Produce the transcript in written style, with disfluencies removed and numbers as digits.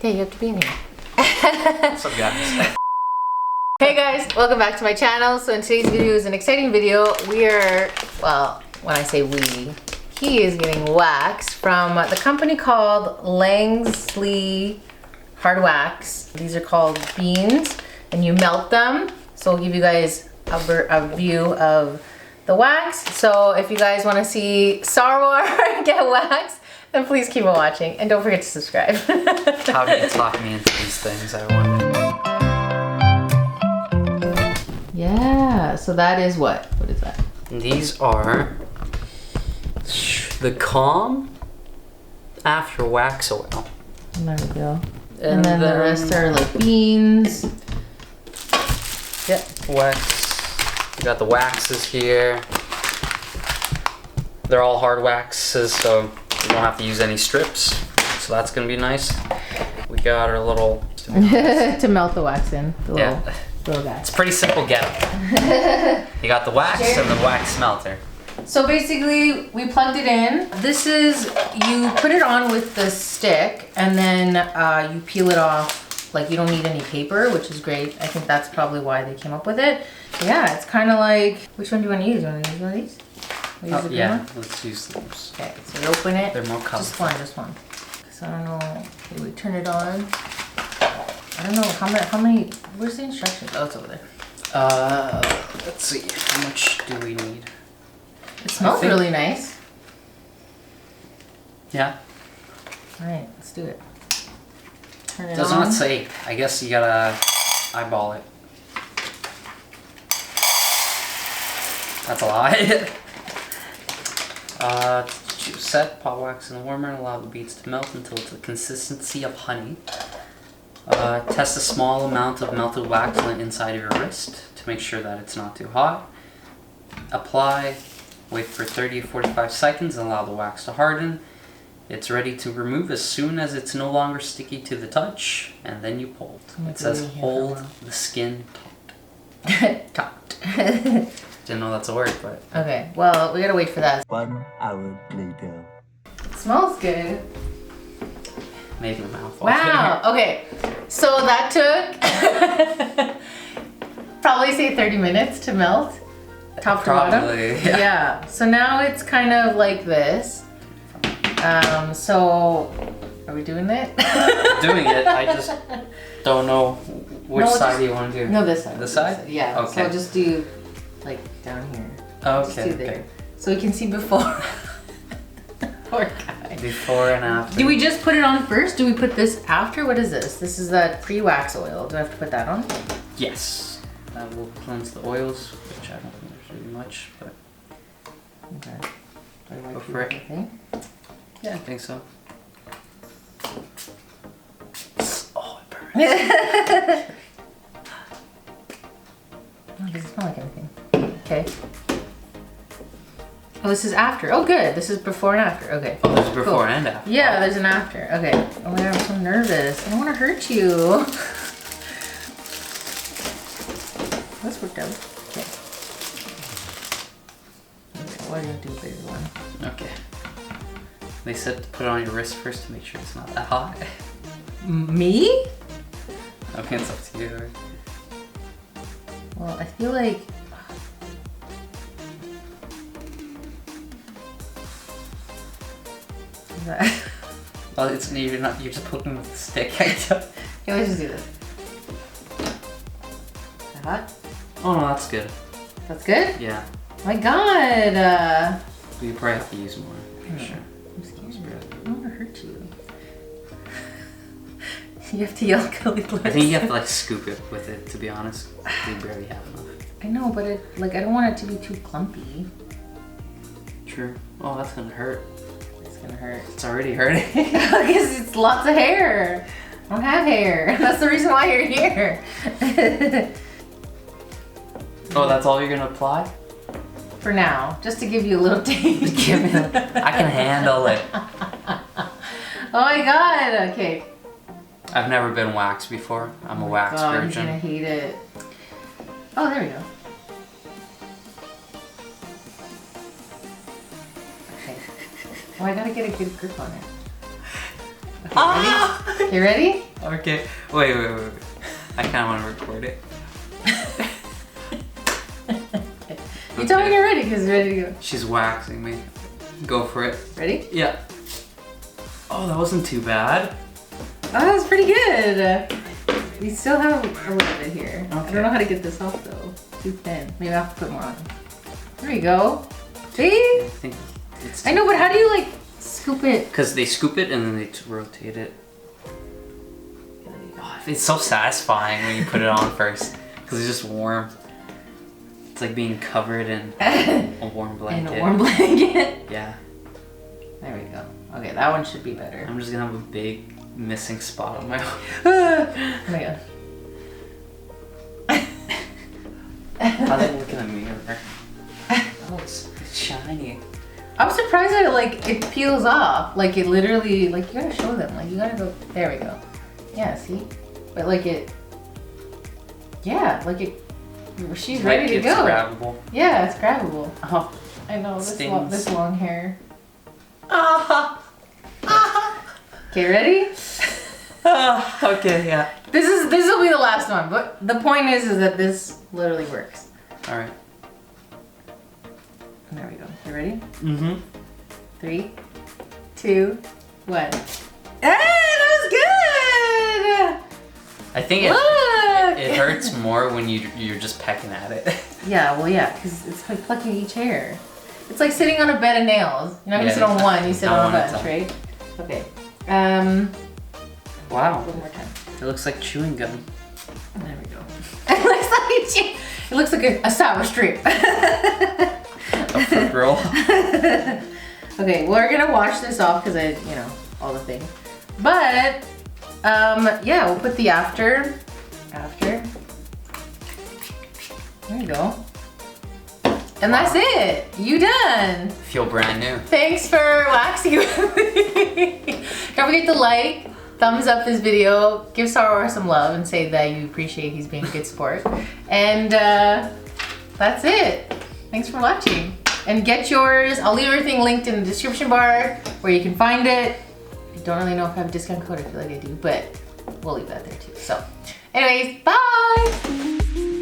Yeah, you have to be in here. What's up, guys? Hey guys, welcome back to my channel. So in today's video is an exciting video. We are, well, when I say we, he is getting waxed from the company called Lansley hard wax. These are called beans and you melt them. So I'll give you guys a view of the wax. So if you guys want to see Sarwar get waxed, then please keep on watching and don't forget to subscribe. How do you talk me into these things, I wonder? Yeah, so that is what? What is that? These are the Calm After Wax Oil. There we go. And then the rest are like beans. Yep. Wax. You got the waxes here. They're all hard waxes, so you don't have to use any strips. So that's gonna be nice. We got our little to melt the wax in. The yeah. little guy. It's pretty simple getup. You got the wax and the wax melter. So basically, we plugged it in. This is, you put it on with the stick and then you peel it off. Like you don't need any paper, which is great. I think that's probably why they came up with it. Yeah, it's kind of like, which one do you want to use? You want to use one of these? Oh, yeah, let's use those. Okay, so you open it. They're more colorful. Just one. So I don't know. Okay, we turn it on. I don't know how many. Where's the instructions? Oh, it's over there. Let's see. How much do we need? It smells really nice. Yeah. All right, let's do it. Turn it Does on. not say. I guess you gotta eyeball it. That's a lot. Set pot wax in the warmer and allow the beads to melt until it's the consistency of honey. Test a small amount of melted wax on the inside of your wrist to make sure that it's not too hot. Apply, wait for 30 to 45 seconds and allow the wax to harden. It's ready to remove as soon as it's no longer sticky to the touch, and then you pull. It says hold the skin taut. Taut. Didn't know that's a word, but... Okay, well, we gotta wait for that. 1 hour later. It smells good. Made my mouth Wow, okay. So that took probably say 30 minutes to melt, top to bottom. Probably, yeah. Yeah, so now it's kind of like this. So, are we doing it? Doing it, I just don't know which side do you want to do. No, this side. This side? Yeah, Okay. so just do like down here. Just Okay, do there. okay. So we can see before. Poor guy. Before and after. Do we just put it on first? Do we put this after? What is this? This is that pre-wax oil. Do I have to put that on? Yes. That will cleanse the oils, which I don't think there's really much, but... Okay. Do I Go wipe for it. everything? Yeah, I think so. Oh, it burns. Oh, it doesn't smell like anything. Okay. Oh, this is after. Oh, good. This is before and after. Okay. Oh, there's before Cool. and after. Yeah, there's an after. Okay. Oh my god, I'm so nervous. I don't want to hurt you. This worked out. Okay. Okay, what do you do, baby one? Okay. They said to put it on your wrist first to make sure it's not that hot. Me? Okay, it's up to you. Well, I feel like... Well, it's you're just putting with the stick. Okay, let's just do this. Is that hot? Oh no, that's good. That's good? Yeah. Oh my god! You probably have to use more, for sure. I'm scared. I don't want to hurt you. You have to yell Collabs. I think you have to like scoop it with it, to be honest. We barely have enough. I know, but it, like, I don't want it to be too clumpy. True. Oh, that's gonna hurt. It's gonna hurt. It's already hurting. Because it's lots of hair. I don't have hair. That's the reason why you're here. Oh, that's all you're gonna apply? For now, just to give you a little taste. Give me I can handle it. Oh my god, okay. I've never been waxed before. I'm a wax God, virgin. I'm gonna hate it. Oh, there we go. Okay. Oh, I gotta get a good grip on it. You ready? Okay. Wait. I kind of want to record it. You tell me you're ready because it's ready to go. She's waxing me. Go for it. Ready? Yeah. Oh, that wasn't too bad. Oh, that was pretty good. We still have a little bit here. I Okay. don't know how to get this off though. Too thin. Maybe I'll have to put more on. There you go. See? I think it's. I know, but how do you like scoop it? Because they scoop it and then they rotate it. Oh, it's so satisfying when you put it on first. Because it's just warm. It's like being covered in a warm blanket. In a warm blanket. Yeah. There we go. Okay, that one should be better. I'm just gonna have a big missing spot on my Oh my god. How's it look in the mirror? Oh, it's shiny. I'm surprised that it peels off. Like it literally, like you gotta show them. Like you gotta go, there we go. Yeah, see? But like it, yeah, like it, she's ready to It's go. grabbable. Yeah, it's grabbable. Oh, I know, Stings. this long hair. Okay, ready? okay, yeah. This will be the last one, but the point is that this literally works. All right. There we go. You ready? Mm-hmm. 3, 2, 1. Hey, that was good! I think Look! it hurts more when you're just pecking at it. Yeah, well, yeah, because it's like plucking each hair. It's like sitting on a bed of nails. You're not gonna sit on one, you sit not on a one at a bunch, time. right? Okay. Wow. One more time. It looks like chewing gum. There we go. It looks like a sour strip. A fruit roll. Okay, we're gonna wash this off because all the things. But, yeah, we'll put the after. There you go. And that's it. You done. Feel brand new. Thanks for waxing with me. Don't forget to like, thumbs up this video, give Sarwar some love and say that you appreciate he's being a good sport. And that's it. Thanks for watching. And get yours. I'll leave everything linked in the description bar where you can find it. I don't really know if I have a discount code. I feel like I do, but we'll leave that there too. So anyways, bye.